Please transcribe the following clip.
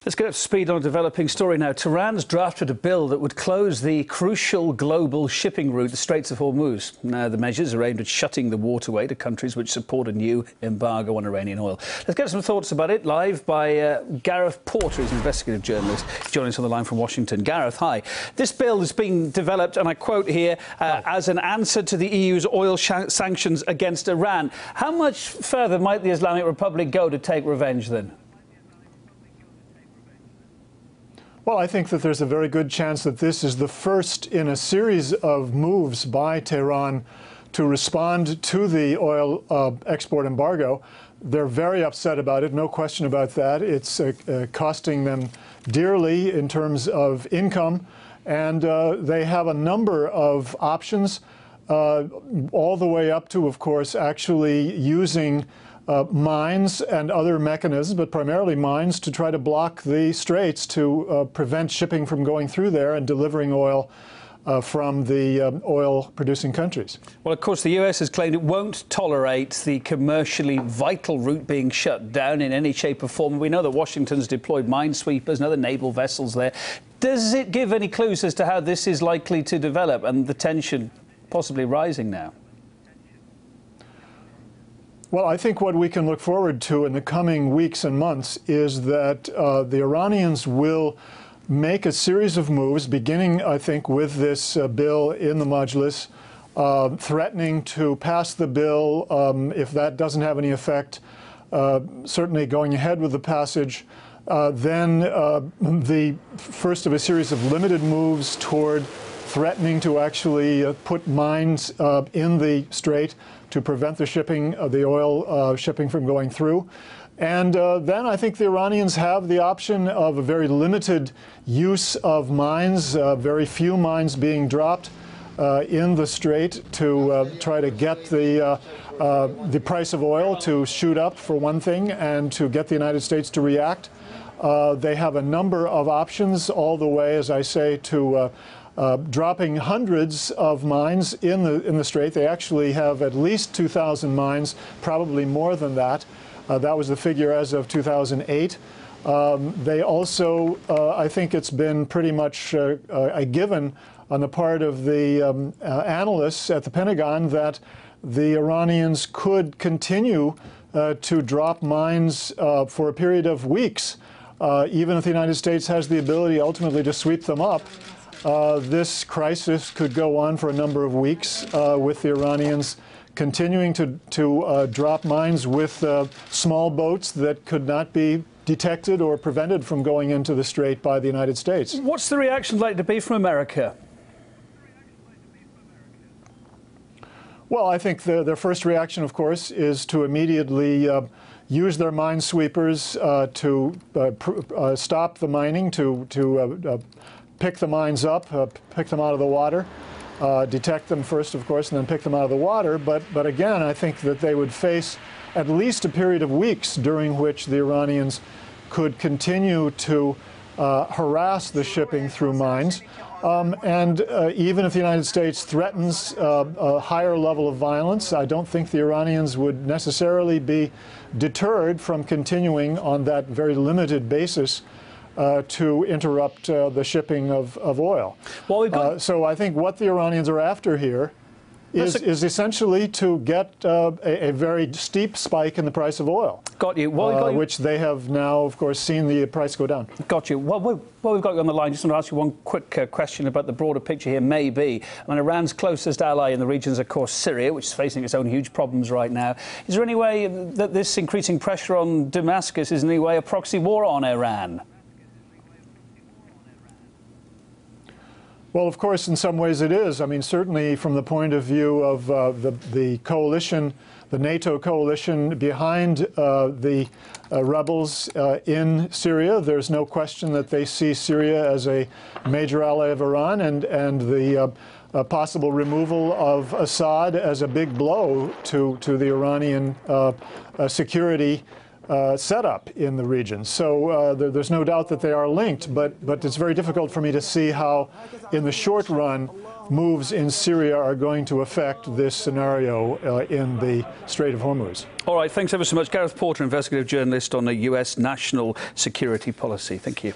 Let's get up to speed on a developing story now. Tehran's drafted a bill that would close the crucial global shipping route, the Straits of Hormuz. Now, the measures are aimed at shutting the waterway to countries which support a new embargo on Iranian oil. Let's get some thoughts about it live by Gareth Porter, who's an investigative journalist, joining us on the line from Washington. Gareth, hi. This bill has been developed, and I quote here, as an answer to the EU's oil sanctions against Iran. How much further might the Islamic Republic go to take revenge, then? Well, I think that there's a very good chance that this is the first in a series of moves by Tehran to respond to the oil export embargo. They're very upset about it, no question about that. It's costing them dearly in terms of income, and they have a number of options, all the way up to, of course, actually using mines and other mechanisms, but primarily mines, to try to block the straits to prevent shipping from going through there and delivering oil from the oil-producing countries. Well, of course, the US has claimed it won't tolerate the commercially vital route being shut down in any shape or form. We know that Washington's deployed minesweepers and other naval vessels there. Does it give any clues as to how this is likely to develop and the tension possibly rising now? Well, I think what we can look forward to in the coming weeks and months is that the Iranians will make a series of moves, beginning, I think, with this bill in the Majlis, threatening to pass the bill if that doesn't have any effect, certainly going ahead with the passage. Then the first of a series of limited moves toward threatening to actually put mines in the strait to prevent the shipping of the oil shipping from going through. And then I think the Iranians have the option of a very limited use of mines, very few mines being dropped in the strait to try to get the price of oil to shoot up, for one thing, and to get the United States to react. They have a number of options, all the way, as I say, to dropping hundreds of mines in the strait. They actually have at least 2,000 mines, probably more than that. That was the figure as of 2008. They also, I think it's been pretty much a given on the part of the analysts at the Pentagon that the Iranians could continue to drop mines for a period of weeks, even if the United States has the ability ultimately to sweep them up. This crisis could go on for a number of weeks with the Iranians continuing to drop mines with small boats that could not be detected or prevented from going into the strait by the United States. What's the reaction likely to be from America? Well, I think their first reaction, of course, is to immediately use their minesweepers to stop the mining, to pick the mines up, pick them out of the water, detect them first, of course, and then pick them out of the water. But again, I think that they would face at least a period of weeks during which the Iranians could continue to harass the shipping through mines. And even if the United States threatens a higher level of violence, I don't think the Iranians would necessarily be deterred from continuing on that very limited basis to interrupt the shipping of oil. Well, so I think what the Iranians are after here is essentially to get a very steep spike in the price of oil. Got you. Which they have now, of course, seen the price go down. Got you. Well, we've got you on the line, just want to ask you one quick question about the broader picture here, maybe. I mean, Iran's closest ally in the region is, of course, Syria, which is facing its own huge problems right now. Is there any way that this increasing pressure on Damascus is in any way a proxy war on Iran? Well, of course, in some ways it is. I mean, certainly from the point of view of the coalition, the NATO coalition behind the rebels in Syria, there's no question that they see Syria as a major ally of Iran, and the possible removal of Assad as a big blow to the Iranian security setup in the region. So there's no doubt that they are linked, but it's very difficult for me to see how, in the short run, moves in Syria are going to affect this scenario in the Strait of Hormuz. All right, thanks ever so much. Gareth Porter, investigative journalist on the US national security policy. Thank you.